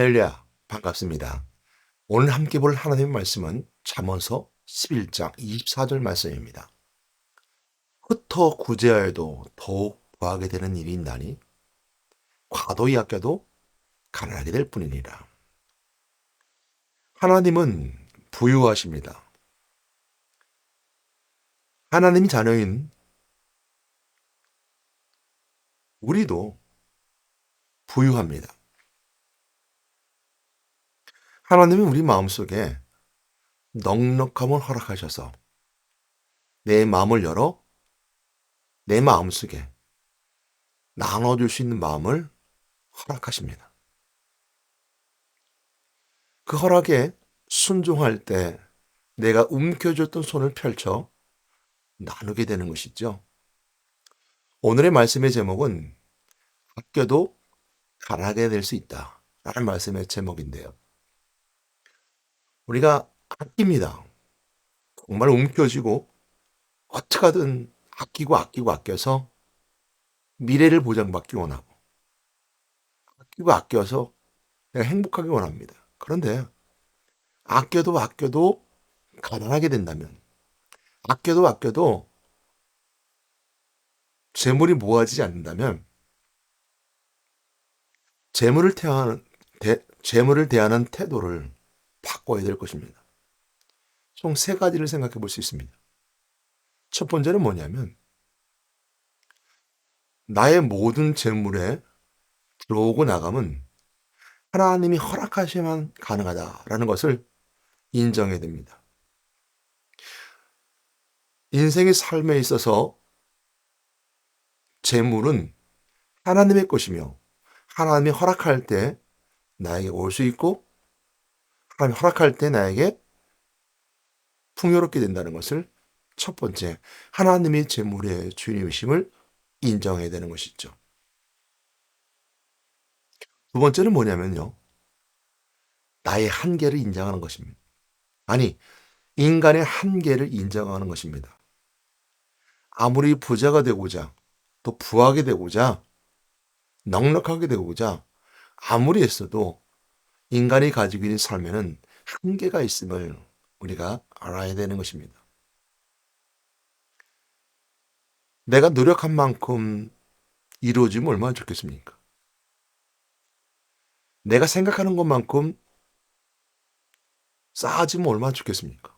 할렐루야, 반갑습니다. 오늘 함께 볼 하나님의 말씀은 잠언서 11장 24절 말씀입니다. 흩어 구제하여도 더욱 구하게 되는 일이 있나니 과도히 아껴도 가난하게 될 뿐이니라. 하나님은 부유하십니다. 하나님 자녀인 우리도 부유합니다. 하나님은 우리 마음속에 넉넉함을 허락하셔서 내 마음을 열어 내 마음속에 나눠줄 수 있는 마음을 허락하십니다. 그 허락에 순종할 때 내가 움켜쥐었던 손을 펼쳐 나누게 되는 것이죠. 오늘의 말씀의 제목은 아껴도 가난하게 될 수 있다 라는 말씀의 제목인데요. 우리가 아낍니다. 정말 움켜쥐고 어떻게 하든 아끼고 아껴서 미래를 보장받기 원하고 아끼고 아껴서 내가 행복하게 원합니다. 그런데 아껴도 가난하게 된다면 아껴도 재물이 모아지지 않는다면 재물을 대하는 태도를 바꿔야 될 것입니다. 총 세 가지를 생각해 볼 수 있습니다. 첫 번째는 뭐냐면 나의 모든 재물에 들어오고 나감은 하나님이 허락하셔야만 가능하다라는 것을 인정해야 됩니다. 인생의 삶에 있어서 재물은 하나님의 것이며 하나님이 허락할 때 나에게 올 수 있고 하나님이 허락할 때 나에게 풍요롭게 된다는 것을 첫 번째, 하나님이 재물의 주인이심을 인정해야 되는 것이죠. 두 번째는 뭐냐면요. 나의 한계를 인정하는 것입니다. 아니, 인간의 한계를 인정하는 것입니다. 아무리 부자가 되고자 또 부하게 되고자 넉넉하게 되고자 아무리 했어도 인간이 가지고 있는 삶에는 한계가 있음을 우리가 알아야 되는 것입니다. 내가 노력한 만큼 이루어지면 얼마나 좋겠습니까? 내가 생각하는 것만큼 쌓아지면 얼마나 좋겠습니까?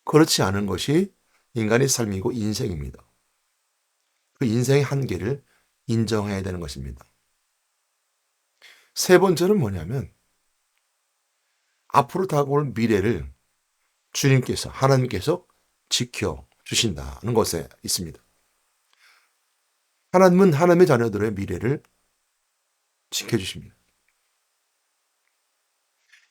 그렇지 않은 것이 인간의 삶이고 인생입니다. 그 인생의 한계를 인정해야 되는 것입니다. 세 번째는 뭐냐면 앞으로 다가올 미래를 주님께서 하나님께서 지켜주신다는 것에 있습니다. 하나님은 하나님의 자녀들의 미래를 지켜주십니다.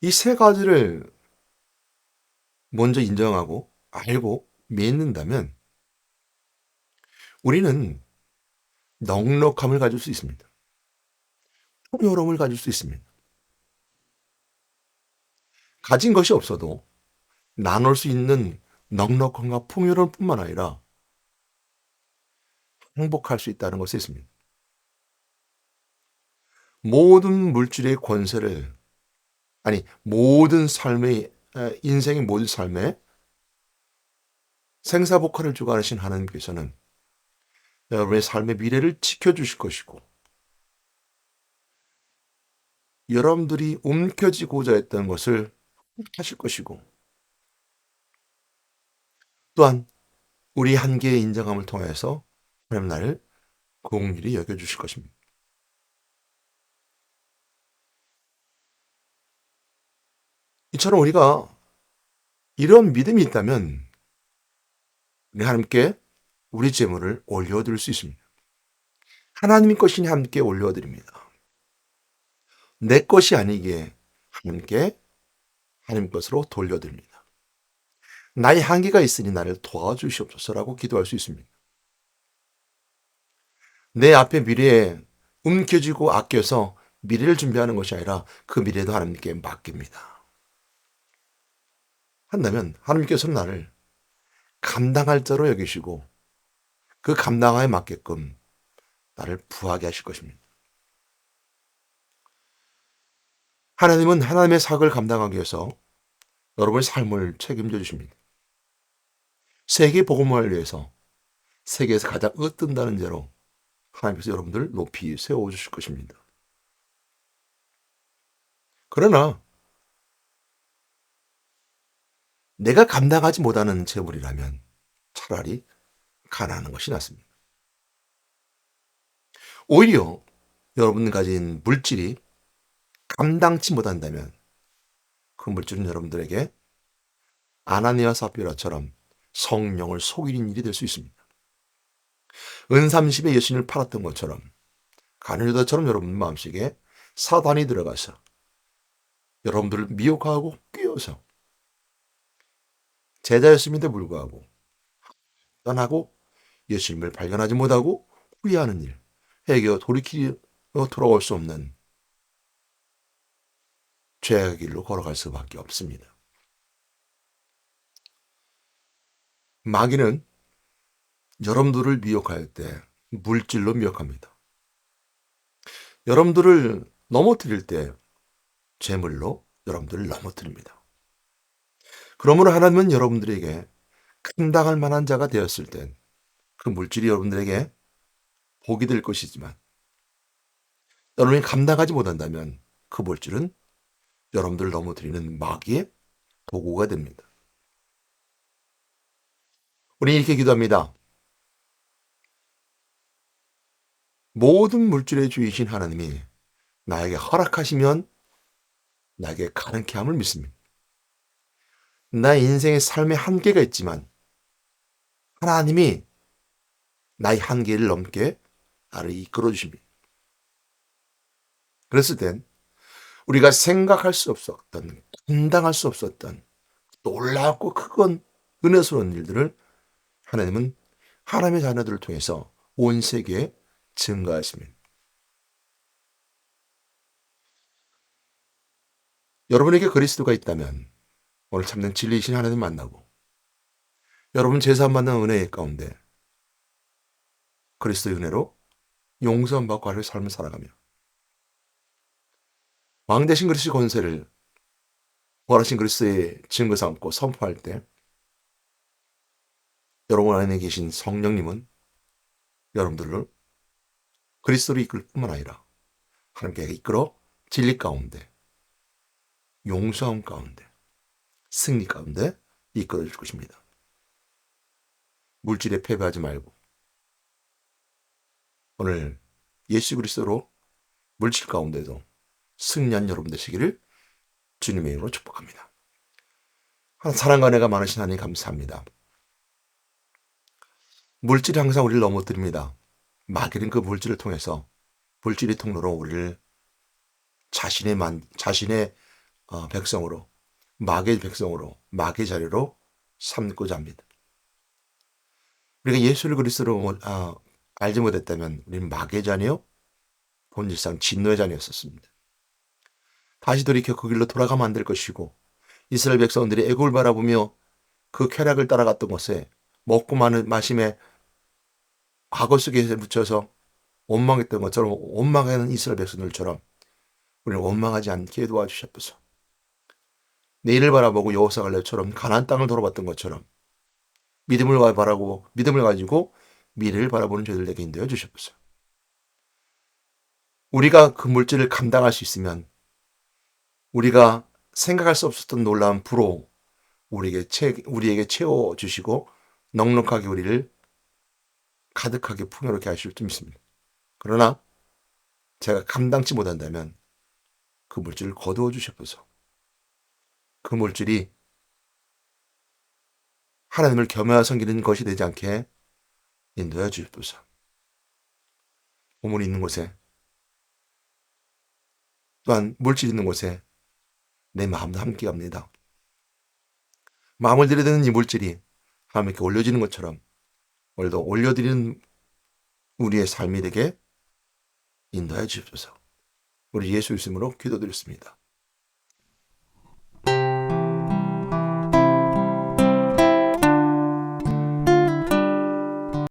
이 세 가지를 먼저 인정하고 알고 믿는다면 우리는 넉넉함을 가질 수 있습니다. 풍요로움을 가질 수 있습니다. 가진 것이 없어도 나눌 수 있는 넉넉함과 풍요로움뿐만 아니라 행복할 수 있다는 것이 있습니다. 모든 물질의 권세를 모든 삶의 인생의 모든 삶에 생사복화를 주관하신 하나님께서는 여러분의 삶의 미래를 지켜주실 것이고 여러분들이 움켜쥐고자 했던 것을 하실 것이고 또한 우리 한계의 인정함을 통해서 하나님 나를 공률히 여겨주실 것입니다. 이처럼 우리가 이런 믿음이 있다면 우리 하나님께 우리 재물을 올려드릴 수 있습니다. 하나님의 것이니 함께 올려드립니다. 내 것이 아니기에 하나님께 하나님 것으로 돌려드립니다. 나의 한계가 있으니 나를 도와주시옵소서라고 기도할 수 있습니다. 내 앞에 미래에 움켜쥐고 아껴서 미래를 준비하는 것이 아니라 그 미래도 하나님께 맡깁니다. 한다면 하나님께서는 나를 감당할 자로 여기시고 그 감당하에 맞게끔 나를 부하게 하실 것입니다. 하나님은 하나님의 사역을 감당하기 위해서 여러분의 삶을 책임져 주십니다. 세계 복음화를 위해서 세계에서 가장 으뜬다는 죄로 하나님께서 여러분들 높이 세워주실 것입니다. 그러나 내가 감당하지 못하는 재물이라면 차라리 가난한 것이 낫습니다. 오히려 여러분 가진 물질이 감당치 못한다면 그 물질은 여러분들에게 아나니아 삽비라처럼 성령을 속이는 일이 될 수 있습니다. 은삼십에 여신을 팔았던 것처럼 가룟유다처럼 여러분 마음속에 사단이 들어가서 여러분들을 미혹하고 꿰어서 제자였음에도 불구하고 떠나고 예수님을 발견하지 못하고 후회하는 일, 회개와 돌이키려 돌아올 수 없는 죄의 길로 걸어갈 수밖에 없습니다. 마귀는 여러분들을 미혹할 때 물질로 미혹합니다. 여러분들을 넘어뜨릴 때 재물로 여러분들을 넘어뜨립니다. 그러므로 하나님은 여러분들에게 감당할 만한 자가 되었을 땐 그 물질이 여러분들에게 복이 될 것이지만 여러분이 감당하지 못한다면 그 물질은 여러분들을 넘어뜨리는 마귀의 도구가 됩니다. 우리 이렇게 기도합니다. 모든 물질의 주이신 하나님이 나에게 허락하시면 나에게 가능케 함을 믿습니다. 나의 인생의 삶에 한계가 있지만 하나님이 나의 한계를 넘게 나를 이끌어 주십니다. 그랬을 땐 우리가 생각할 수 없었던, 감당할 수 없었던 놀랍고 크건 은혜스러운 일들을 하나님은 하나님의 자녀들을 통해서 온 세계에 증가하십니다. 여러분에게 그리스도가 있다면 오늘 참된 진리이신 하나님 만나고 여러분 제사함 받는 은혜 가운데 그리스도의 은혜로 용서함 받고 하루의 삶을 살아가며 왕 대신 그리스도의 권세를 부활하신 그리스도의 증거 삼고 선포할 때 여러분 안에 계신 성령님은 여러분들을 그리스도로 이끌 뿐만 아니라 하나님께 이끌어 진리 가운데 용서함 가운데 승리 가운데 이끌어 줄 것입니다. 물질에 패배하지 말고 오늘 예수 그리스도로 물질 가운데도 승리한 여러분 되시기를 주님의 이름으로 축복합니다. 사랑과 은혜가 많으신 하나님 감사합니다. 물질이 항상 우리를 넘어뜨립니다. 마귀는 그 물질을 통해서 물질의 통로로 우리를 자신의 백성으로 마귀의 백성으로 마귀의 자리로 삼고자 합니다. 우리가 예수를 그리스도로 알지 못했다면 우리는 마귀의 자녀요 본질상 진노의 자녀였었습니다. 다시 돌이켜 그 길로 돌아가면 안 될 것이고 이스라엘 백성들이 애굽을 바라보며 그 쾌락을 따라갔던 것에 먹고 마심에 과거 속에 묻혀서 원망했던 것처럼 원망하는 이스라엘 백성들처럼 우리는 원망하지 않게 도와주셨소서. 내일을 바라보고 여호사 갈렙처럼 가나안 땅을 돌아봤던 것처럼 믿음을 가지고 미래를 바라보는 저희들에게 인도해 주셨소서. 우리가 그 물질을 감당할 수 있으면 우리가 생각할 수 없었던 놀라운 부로 우리에게 채워주시고 넉넉하게 우리를 가득하게 풍요롭게 하실 줄 믿습니다. 그러나 제가 감당치 못한다면 그 물질을 거두어 주시옵소서. 그 물질이 하나님을 겸하여 섬기는 것이 되지 않게 인도해 주옵소서. 보물이 있는 곳에 또한 물질 있는 곳에 내 마음도 함께 갑니다. 마음을 들여드는 이 물질이 하나님께 올려지는 것처럼 오늘도 올려드리는 우리의 삶이 되게 인도해 주옵소서. 우리 예수 이름으로 기도드렸습니다.